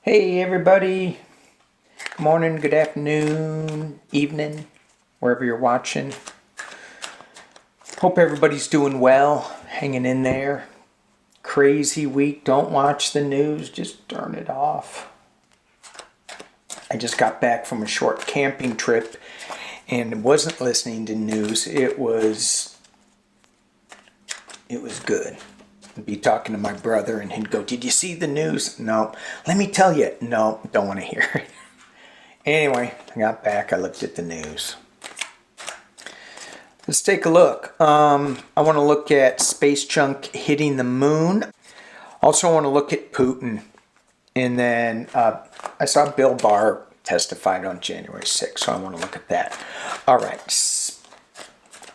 Hey everybody, good morning, good afternoon, evening, wherever you're watching. Hope everybody's doing well, hanging in there. Crazy week, don't watch the news, just turn it off. I just got back from a short camping trip and wasn't listening to news. It was good. I'd be talking to my brother and he'd go, "Did you see the news?" "No." "Let me tell you." "No, don't want to hear it." Anyway, I got back, I looked at the news. Let's take a look. I want to look at space junk hitting the moon. Also want to look at Putin. And then I saw Bill Barr testified on January 6th, so I want to look at that. All right.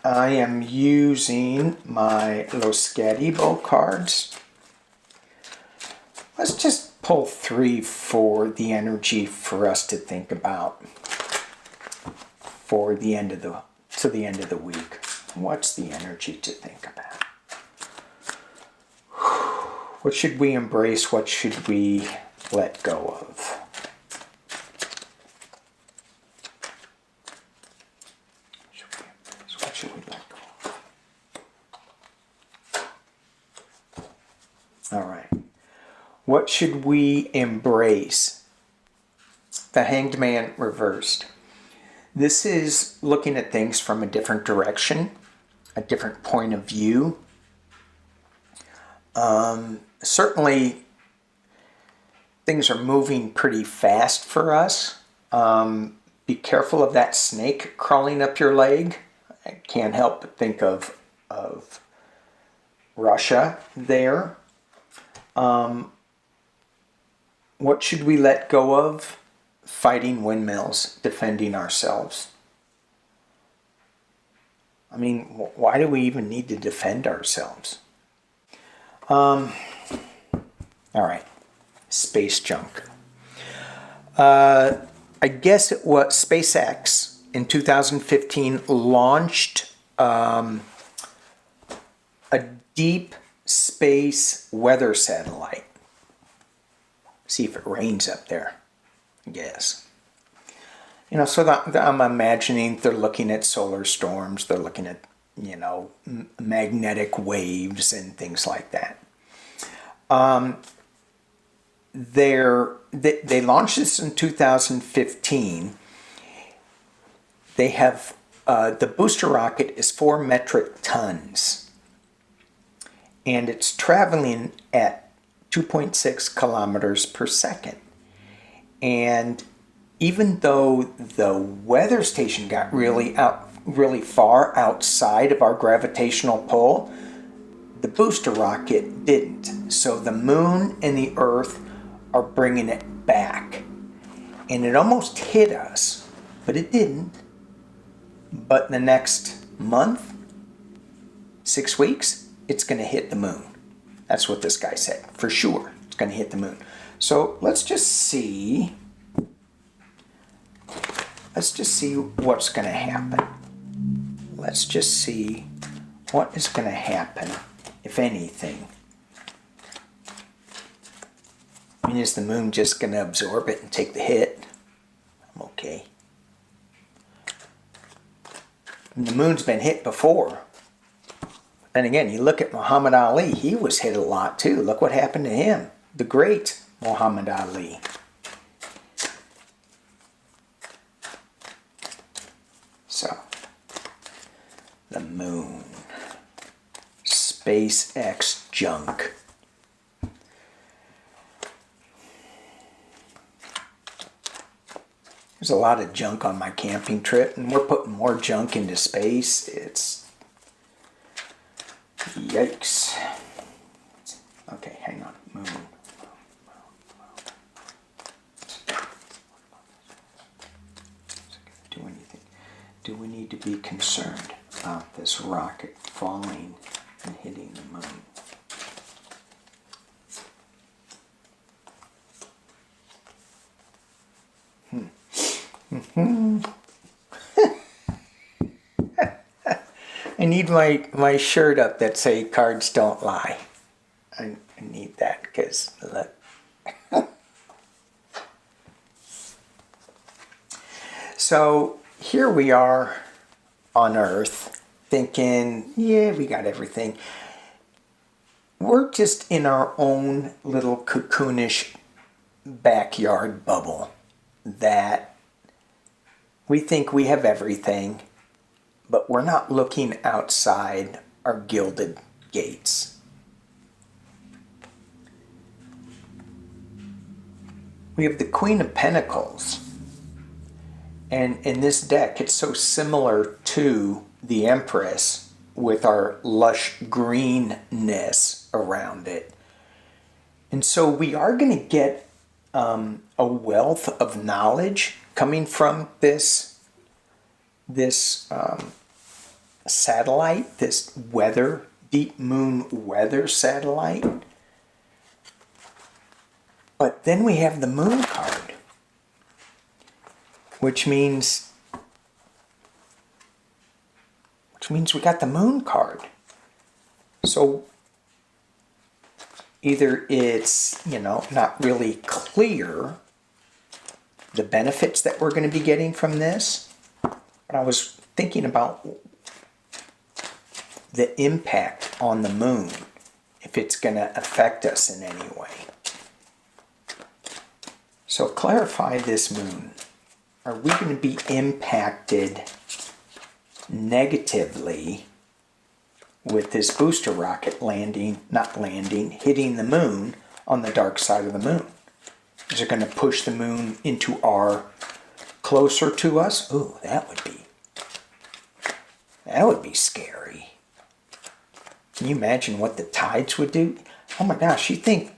I am using my Los Gadibo cards. Let's just pull 3 for the energy for us to think about for the end of the week. What's the energy to think about? What should we embrace? What should we let go of? What should we let go of? All right. What should we embrace? The Hanged Man reversed. This is looking at things from a different direction, a different point of view. Certainly, things are moving pretty fast for us. Be careful of that snake crawling up your leg. I can't help but think of Russia there. What should we let go of? Fighting windmills, defending ourselves. I mean, why do we even need to defend ourselves? All right, space junk. I guess it was SpaceX in 2015 launched a deep space weather satellite. See if it rains up there, I guess. So I'm imagining they're looking at solar storms, they're looking at, magnetic waves and things like that. They launched this in 2015. They have, the booster rocket is 4 metric tons. And it's traveling at 2.6 kilometers per second. And even though the weather station got really far outside of our gravitational pull, the booster rocket didn't. So the moon and the Earth are bringing it back. And it almost hit us, but it didn't. But in the next month, 6 weeks, it's going to hit the moon. That's what this guy said. For sure, it's going to hit the moon. So let's just see what's going to happen. Let's just see what is going to happen, if anything. I mean, is the moon just going to absorb it and take the hit? I'm okay. And the moon's been hit before. And again, you look at Muhammad Ali, he was hit a lot too. Look what happened to him. The great Muhammad Ali. So, the moon. SpaceX junk. There's a lot of junk on my camping trip, and we're putting more junk into space. It's yikes. Okay, hang on. Moon. Do anything? Do we need to be concerned about this rocket falling and hitting the moon? I need my shirt up that say "Cards Don't Lie." I need that because look. So here we are on Earth thinking, yeah, we got everything. We're just in our own little cocoonish backyard bubble that we think we have everything, but we're not looking outside our gilded gates. We have the Queen of Pentacles. And in this deck, it's so similar to the Empress with our lush greenness around it. And so we are going to get a wealth of knowledge coming from this satellite, this weather, deep moon weather satellite. But then we have the moon card, which means we got the moon card. So either it's, not really clear the benefits that we're going to be getting from this, but I was thinking about the impact on the moon, if it's going to affect us in any way. So clarify this moon. Are we going to be impacted negatively with this booster rocket hitting the moon on the dark side of the moon? Is it going to push the moon into closer to us? Ooh, that would be scary. Can you imagine what the tides would do? Oh my gosh, you think,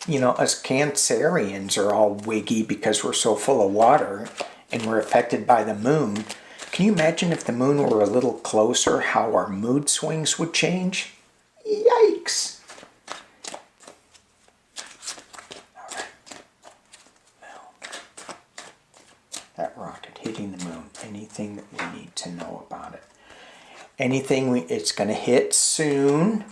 us Cancerians are all wiggy because we're so full of water and we're affected by the moon. Can you imagine if the moon were a little closer, how our mood swings would change? Yikes! All right. Well, that rocket hitting the moon. Anything that we need to know about it? It's going to hit soon.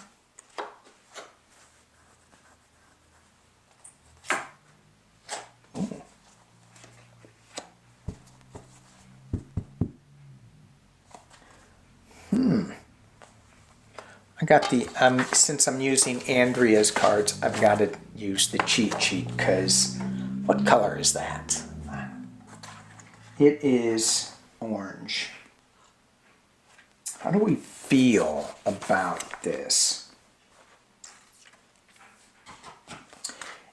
I got since I'm using Andrea's cards, I've got to use the cheat sheet because what color is that? It is orange. How do we feel about this?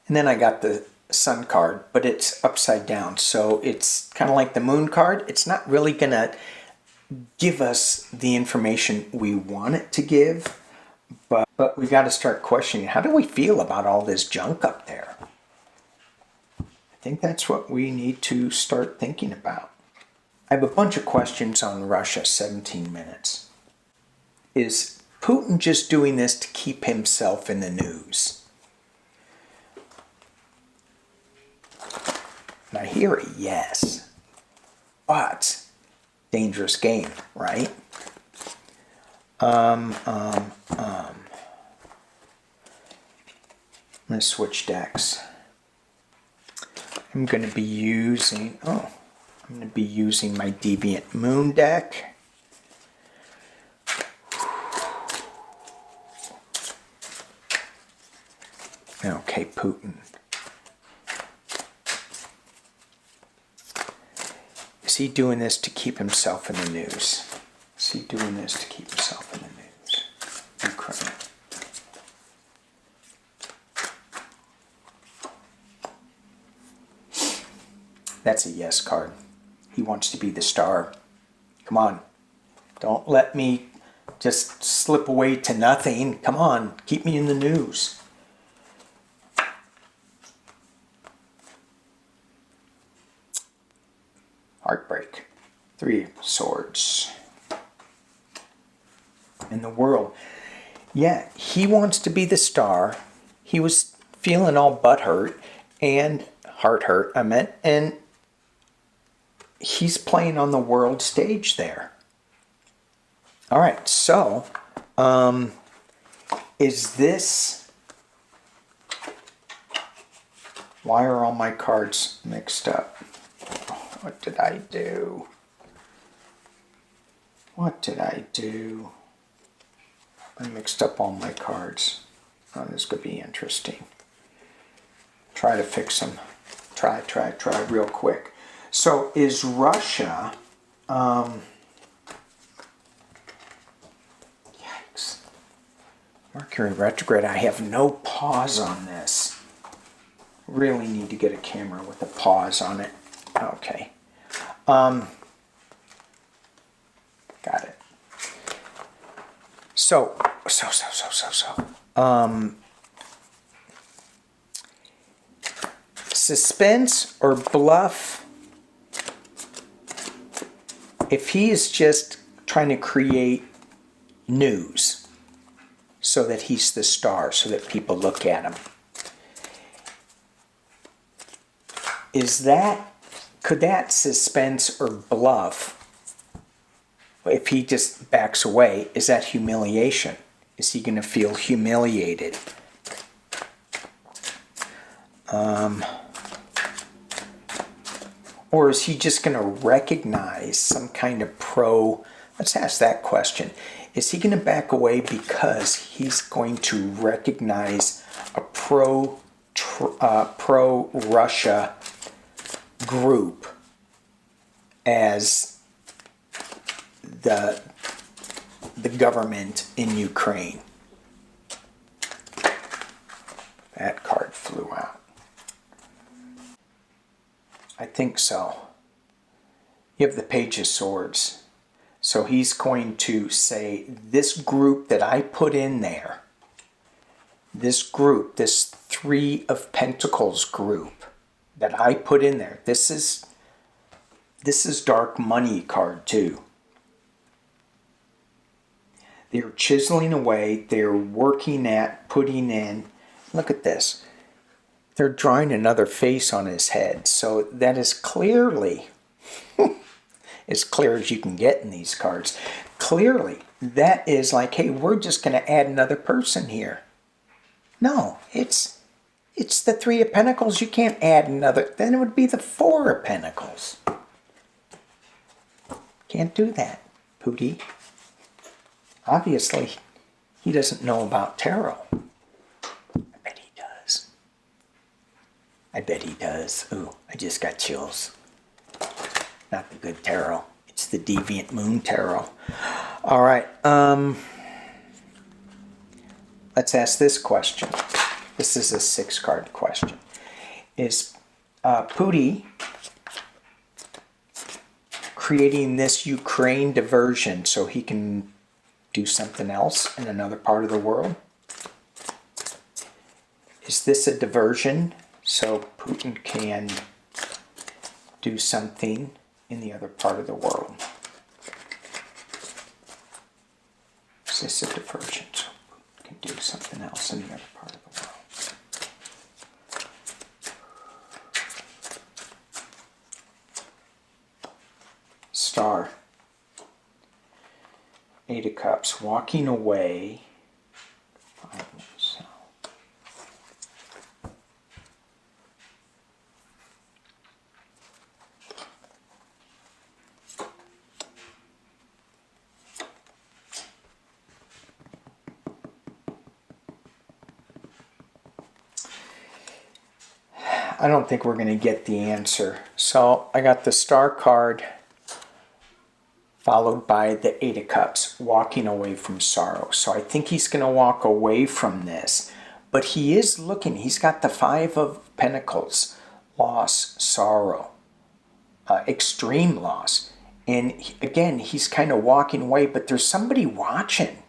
And then I got the sun card, but it's upside down. So it's kind of like the moon card. It's not really going to give us the information we want it to give, but we got to start questioning, how do we feel about all this junk up there? I think that's what we need to start thinking about. I have a bunch of questions on Russia, 17 minutes. Is Putin just doing this to keep himself in the news? And I hear a yes, but dangerous game, right? I'm going to switch decks. I'm going to be using my Deviant Moon deck. Okay, Putin. Is he doing this to keep himself in the news? Is he doing this to keep himself in the news? Ukraine. That's a yes card. He wants to be the star. Come on. Don't let me just slip away to nothing. Come on. Keep me in the news. Heartbreak. 3 of Swords. In the world. Yeah, he wants to be the star. He was feeling all butthurt and heart hurt, and he's playing on the world stage there. All right, so is this... Why are all my cards mixed up? What did I do? What did I do? I mixed up all my cards. Oh, this could be interesting. Try to fix them. Try real quick. So is Russia... yikes. Mercury retrograde. I have no pause on this. Really need to get a camera with a pause on it. Okay. Got it. So. Suspense or bluff, if he is just trying to create news so that he's the star, so that people look at him, could that suspense or bluff, if he just backs away, is that humiliation? Is he going to feel humiliated? Or is he just going to recognize some kind of let's ask that question. Is he going to back away because he's going to recognize a pro-Russia group as the government in Ukraine? That card flew out. I think so. You have the Page of Swords. So he's going to say, this group that I put in there, this group, this Three of Pentacles group that I put in there, this is dark money card too. They're chiseling away, they're working at putting in, look at this. They're drawing another face on his head. So that is clearly, as clear as you can get in these cards, clearly that is like, hey, we're just going to add another person here. No, it's the Three of Pentacles. You can't add another. Then it would be the Four of Pentacles. Can't do that, Puti. Obviously, he doesn't know about tarot. I bet he does. Ooh, I just got chills. Not the good tarot. It's the Deviant Moon tarot. All right. Let's ask this question. This is a 6-card question. Is Puti creating this Ukraine diversion so he can do something else in another part of the world? Is this a diversion so Putin can do something in the other part of the world? Is this a diversion so Putin can do something else in the other part of the world? Star. 8 of Cups. Walking away. 5 of South. I don't think we're going to get the answer. So I got the Star card followed by the 8 of Cups, walking away from sorrow. So I think he's going to walk away from this. But he is looking. He's got the 5 of Pentacles, loss, sorrow, extreme loss. And again, he's kind of walking away, but there's somebody watching.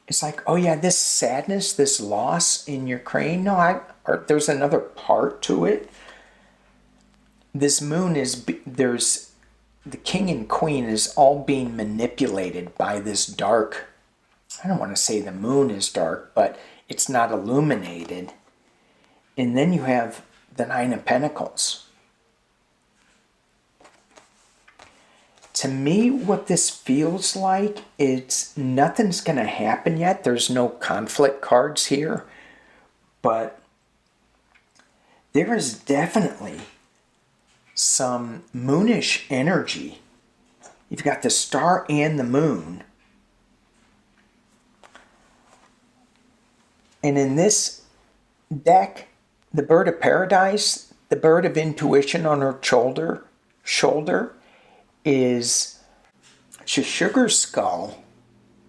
It's like, oh yeah, this sadness, this loss in Ukraine, no, there's another part to it. This moon there's the king and queen is all being manipulated by this dark, I don't want to say the moon is dark, but it's not illuminated. And then you have the 9 of Pentacles. To me, what this feels like, it's nothing's going to happen yet. There's no conflict cards here. But there is definitely some moonish energy. You've got the star and the moon. And in this deck, the bird of paradise, the bird of intuition on her shoulder is a sugar skull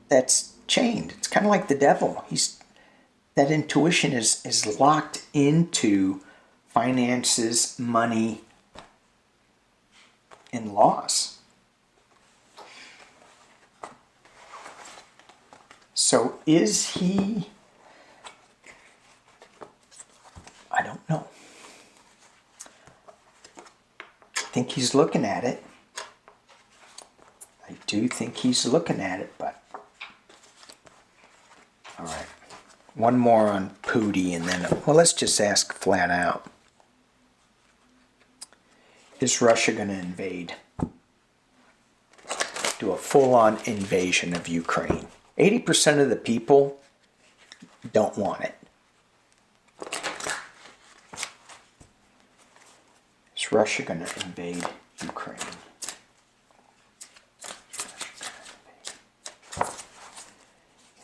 that's chained. It's kind of like the devil. That intuition is locked into finances, money, and loss. So is he? I don't know. I think he's looking at it. I do think he's looking at it, but all right. One more on Puti, and then, well, let's just ask flat out. Is Russia going to invade? Do a full-on invasion of Ukraine? 80% of the people don't want it. Is Russia going to invade Ukraine?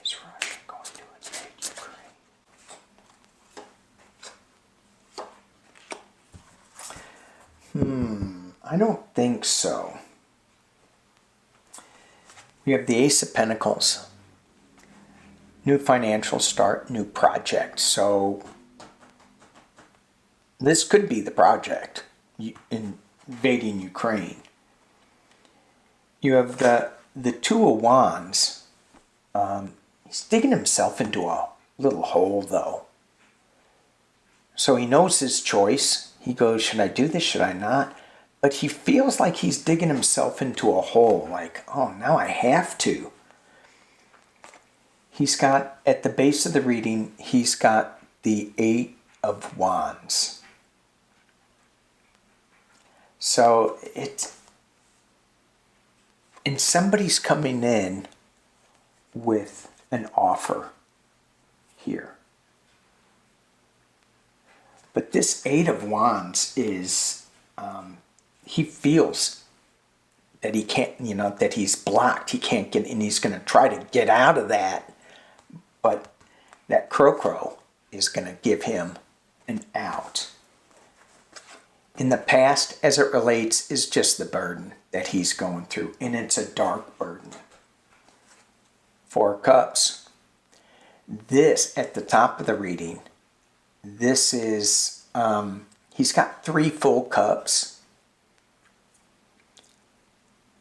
Is Russia going to invade Ukraine? I don't think so. We have the Ace of Pentacles. New financial start, new project. So this could be the project, invading Ukraine. You have the Two of Wands. He's digging himself into a little hole, though. So he knows his choice. He goes, should I do this? Should I not? But he feels like he's digging himself into a hole. Like, oh, now I have to. He's got, at the base of the reading, he's got the Eight of Wands. So and somebody's coming in with an offer here. But this Eight of Wands is, he feels that he can't, that he's blocked. He can't get, and he's going to try to get out of that. But that Crow is going to give him an out. In the past, as it relates, is just the burden that he's going through. And it's a dark burden. Four of Cups. This, at the top of the reading, this is, he's got 3 full cups.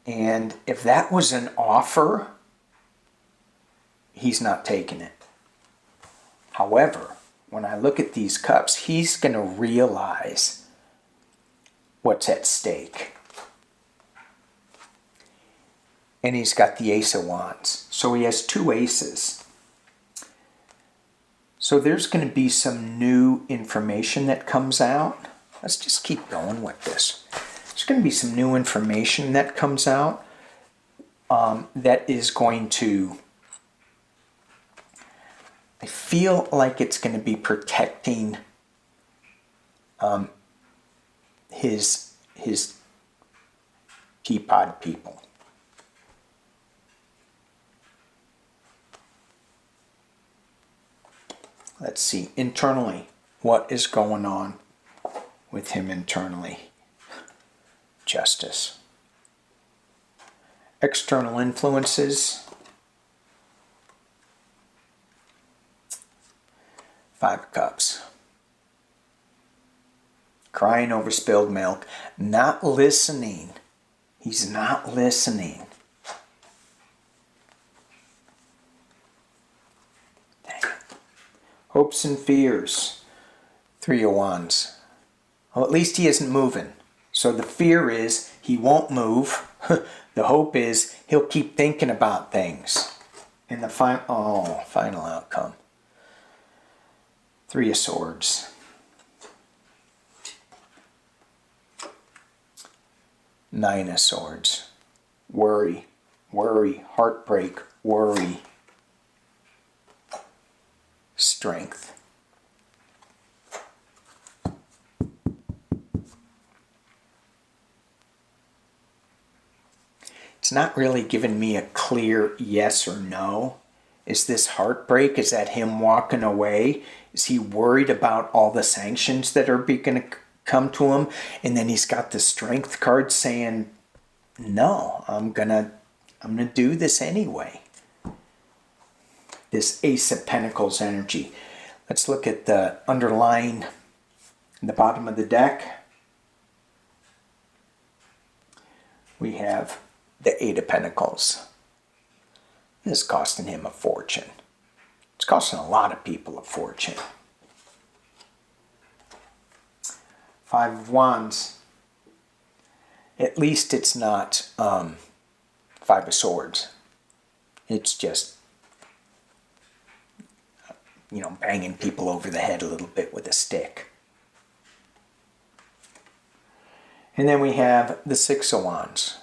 And if that was an offer, he's not taking it. However, when I look at these cups, he's going to realize what's at stake. And he's got the Ace of Wands. So he has 2 aces. So there's going to be some new information that comes out. Let's just keep going with this. There's going to be some new information that comes out that is going to, I feel like it's going to be protecting his teapot people. Let's see, internally, what is going on with him internally? Justice. External influences. 5 of Cups. Crying over spilled milk. Not listening. He's not listening. Dang it. Hopes and fears. 3 of Wands. Well, at least he isn't moving. So the fear is he won't move. The hope is he'll keep thinking about things. And the final outcome. 3 of Swords. 9 of Swords. Worry, heartbreak, worry. Strength. It's not really giving me a clear yes or no. Is this heartbreak? Is that him walking away? Is he worried about all the sanctions that are going to come to him? And then he's got the strength card saying, no, I'm gonna do this anyway. This Ace of Pentacles energy. Let's look at the underlying in the bottom of the deck. We have the Eight of Pentacles. This is costing him a fortune. It's costing a lot of people a fortune. Five of Wands. At least it's not Five of Swords. It's just, banging people over the head a little bit with a stick. And then we have the Six of Wands.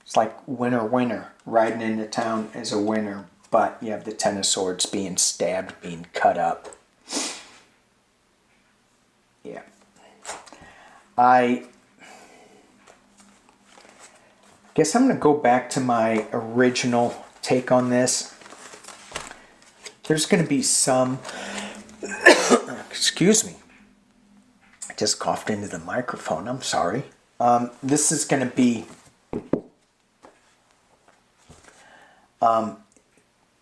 It's like winner, winner, riding into town as a winner, but you have the Ten of Swords being stabbed, being cut up. Yeah. I guess I'm going to go back to my original take on this. There's going to be some, excuse me, I just coughed into the microphone, I'm sorry. This is going to be,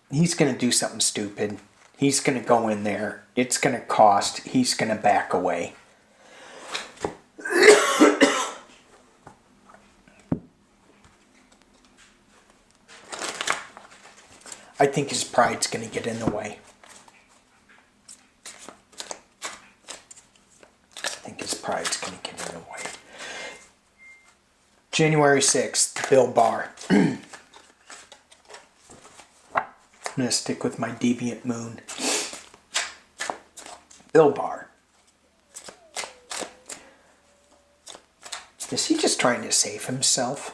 he's going to do something stupid. He's going to go in there. It's going to cost. He's going to back away. I think his pride's going to get in the way. I think his pride's going to get in the way. January 6th, Bill Barr. I'm going to stick with my deviant moon. Bill Barr. Is he just trying to save himself?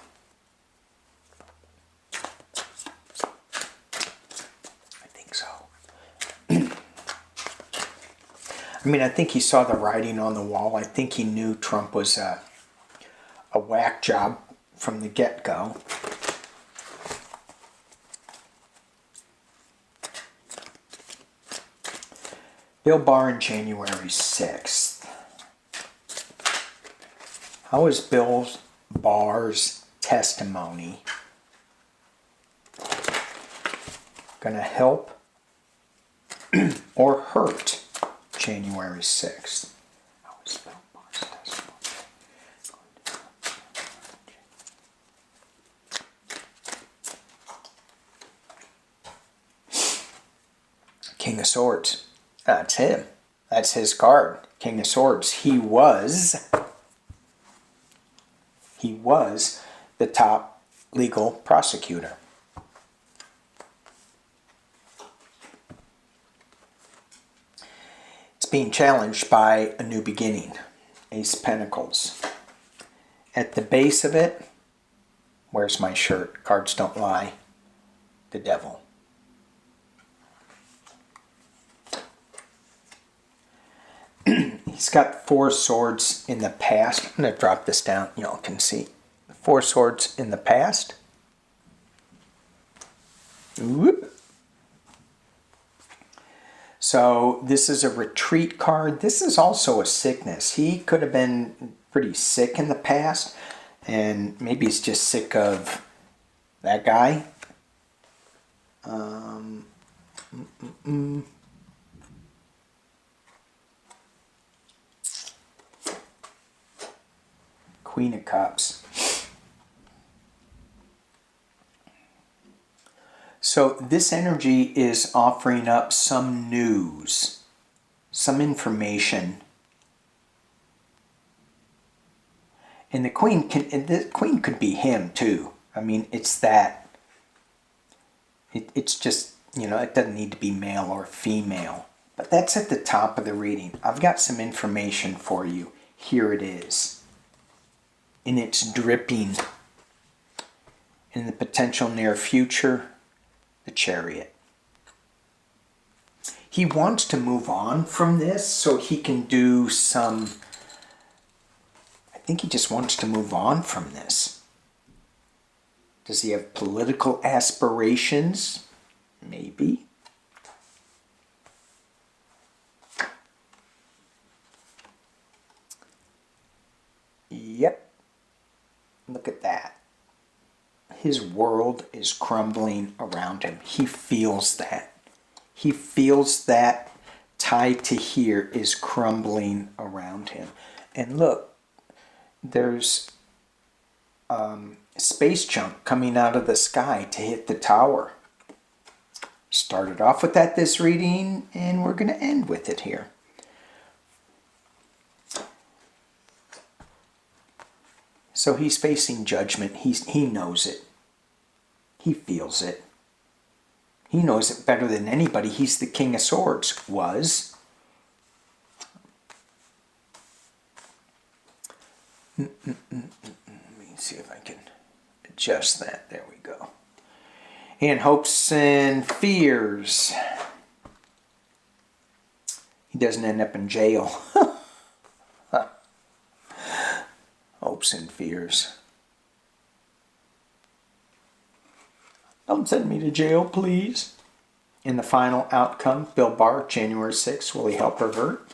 I mean, I think he saw the writing on the wall. I think he knew Trump was a whack job from the get-go. Bill Barr on January 6th. How is Bill Barr's testimony going to help or hurt January 6th? How is Bill Barr's testimony? King of Swords. That's him. That's his card. King of Swords. He was the top legal prosecutor. It's being challenged by a new beginning. Ace of Pentacles. At the base of it, where's my shirt? Cards don't lie. The Devil. He's got four swords in the past. I'm going to drop this down. Y'all can see. Four swords in the past. Whoop. So this is a retreat card. This is also a sickness. He could have been pretty sick in the past. And maybe he's just sick of that guy. Queen of Cups. So this energy is offering up some news, some information. And the Queen could be him too. I mean, it's that. It's just, it doesn't need to be male or female. But that's at the top of the reading. I've got some information for you. Here it is. And it's dripping. In the potential near future, the Chariot. He wants to move on from this so he can do some... I think he just wants to move on from this. Does he have political aspirations? Maybe. Yep. Look at that. His world is crumbling around him. He feels that. He feels that tie to here is crumbling around him. And look, there's space junk coming out of the sky to hit the tower. Started off with that this reading, and we're going to end with it here. So he's facing judgment. He knows it. He feels it. He knows it better than anybody. He's the King of Swords. Was. Let me see if I can adjust that. There we go. And hopes and fears. He doesn't end up in jail. Hopes and fears. Don't send me to jail, please. In the final outcome, Bill Barr, January 6th, will he help or hurt?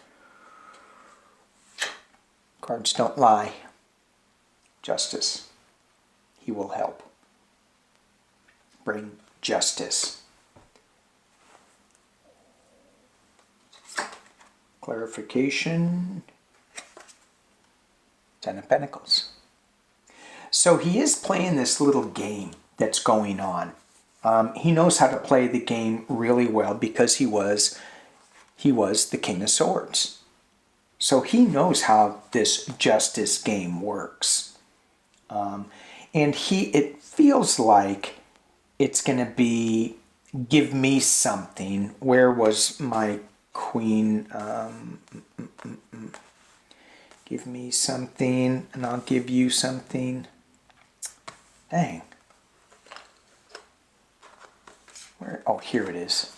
Cards don't lie. Justice. He will help. Bring justice. Clarification. Ten of Pentacles. So he is playing this little game that's going on. He knows how to play the game really well because he was the King of Swords. So he knows how this justice game works. And it feels like it's going to be, give me something. Where was my queen? Give me something, and I'll give you something. Dang. Where? Oh, here it is.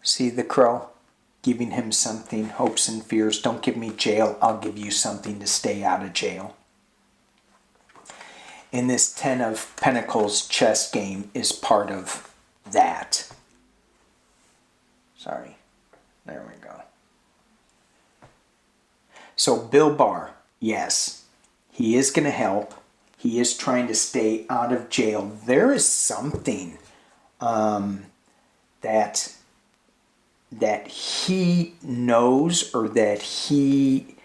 See the crow? Giving him something, hopes and fears. Don't give me jail. I'll give you something to stay out of jail. And this Ten of Pentacles chess game is part of that. Sorry. There we go. So Bill Barr, yes, he is going to help. He is trying to stay out of jail. There is something that he knows or that he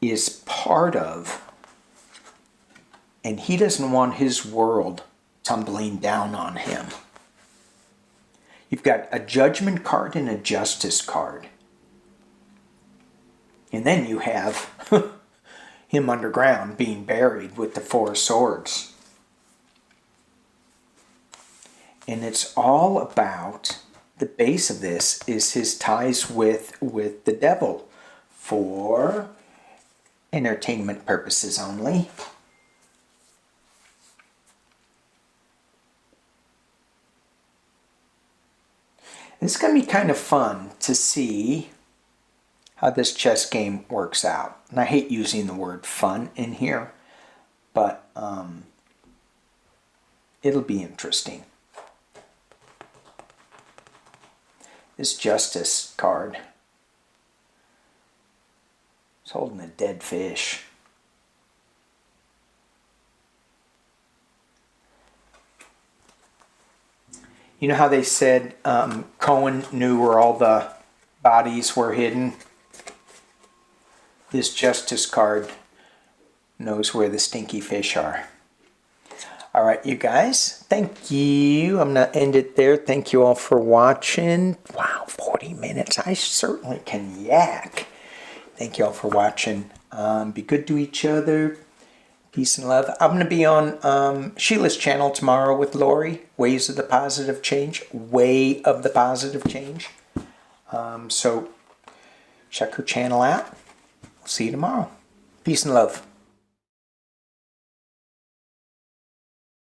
is part of, and he doesn't want his world tumbling down on him. You've got a judgment card and a justice card. And then you have him underground being buried with the Four of Swords. And it's all about, the base of this is his ties with the devil for entertainment purposes only. It's going to be kind of fun to see how this chess game works out. And I hate using the word fun in here, but it'll be interesting. This Justice card is holding a dead fish. You know how they said Cohen knew where all the bodies were hidden? This Justice card knows where the stinky fish are. All right, you guys, thank you. I'm going to end it there. Thank you all for watching. Wow, 40 minutes. I certainly can yak. Thank you all for watching. Be good to each other. Peace and love. I'm going to be on Sheila's channel tomorrow with Lori. Ways of the Positive Change. Way of the Positive Change. So check her channel out. See you tomorrow. Peace and love.